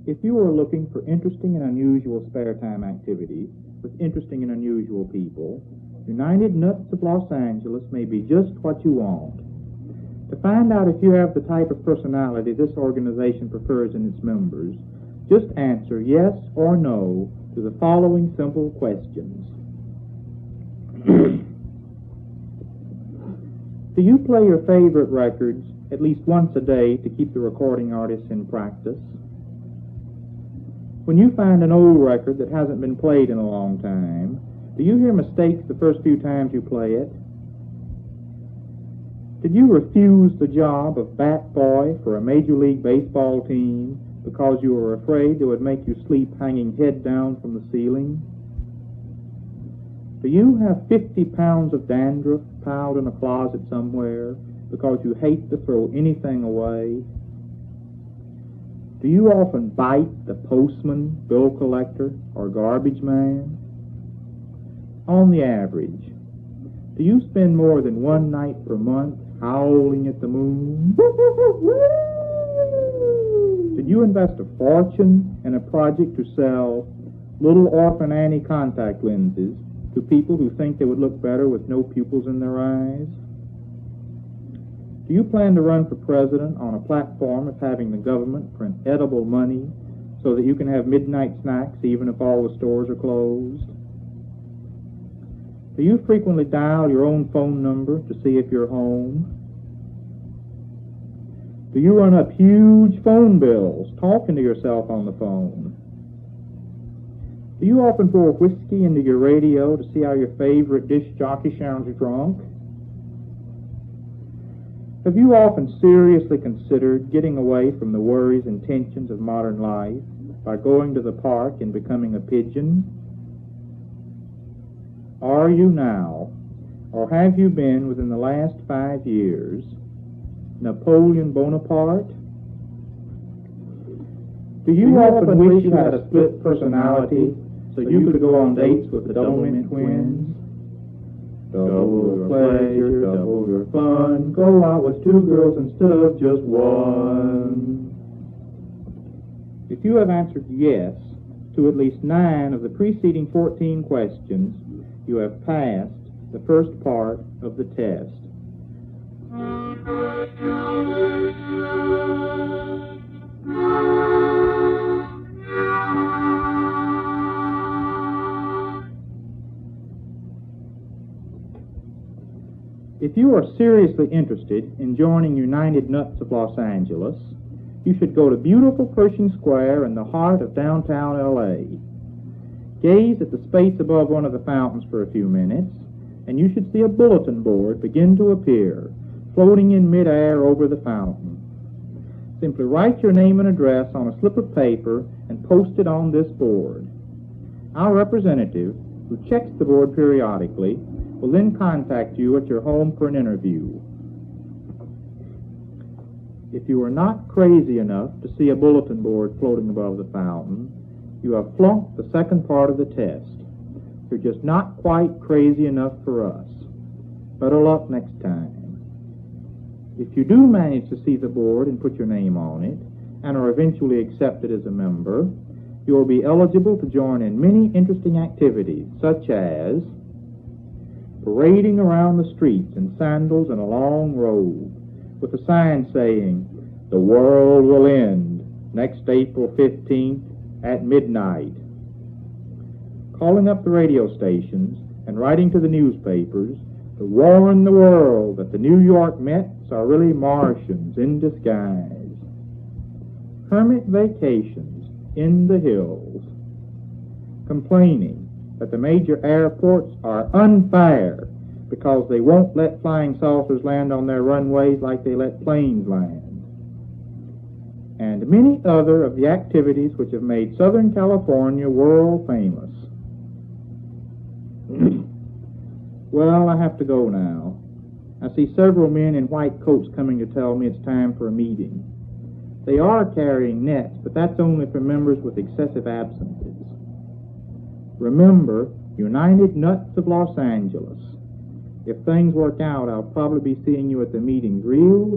If you are looking for interesting and unusual spare time activities with interesting and unusual people, United Nuts of Los Angeles may be just what you want. To find out if you have the type of personality this organization prefers in its members, just answer yes or no to the following simple questions. Do you play your favorite records at least once a day to keep the recording artists in practice? When you find an old record that hasn't been played in a long time, do you hear mistakes the first few times you play it? Did you refuse the job of bat boy for a Major League Baseball team because you were afraid it would make you sleep hanging head down from the ceiling? Do you have 50 pounds of dandruff piled in a closet somewhere because you hate to throw anything away? Do you often bite the postman, bill collector, or garbage man? On the average, do you spend more than one night per month howling at the moon? Did you invest a fortune in a project to sell little orphan Annie contact lenses to people who think they would look better with no pupils in their eyes? Do you plan to run for president on a platform of having the government print edible money so that you can have midnight snacks even if all the stores are closed? Do you frequently dial your own phone number to see if you're home? Do you run up huge phone bills talking to yourself on the phone? Do you often pour whiskey into your radio to see how your favorite disc jockey sounds drunk? Have you often seriously considered getting away from the worries and tensions of modern life by going to the park and becoming a pigeon? Are you now, or have you been within the last 5 years, Napoleon Bonaparte? Do you often wish you had a split personality so you could go on dates with the Double-Mint twins? Double your pleasure, double your fun. Go out with 2 girls instead of just one. If you have answered yes to at least 9 of the preceding 14 questions, you have passed the first part of the test. If you are seriously interested in joining United Nuts of Los Angeles, you should go to beautiful Pershing Square in the heart of downtown L.A. Gaze at the space above one of the fountains for a few minutes, and you should see a bulletin board begin to appear, floating in midair over the fountain. Simply write your name and address on a slip of paper and post it on this board. Our representative, who checks the board periodically, will then contact you at your home for an interview. If you are not crazy enough to see a bulletin board floating above the fountain, you have flunked the second part of the test. You're just not quite crazy enough for us. Better luck next time. If you do manage to see the board and put your name on it, and are eventually accepted as a member, you will be eligible to join in many interesting activities, such as parading around the streets in sandals and a long robe, with a sign saying, "The world will end next April 15th at midnight." Calling up the radio stations and writing to the newspapers to warn the world that the New York Mets are really Martians in disguise. Hermit vacations in the hills. Complaining that the major airports are unfair because they won't let flying saucers land on their runways like they let planes land. And many other of the activities which have made Southern California world famous. Well, I have to go now. I see several men in white coats coming to tell me it's time for a meeting. They are carrying nets, but that's only for members with excessive absences. Remember, United Nuts of Los Angeles. If things work out, I'll probably be seeing you at the meetings real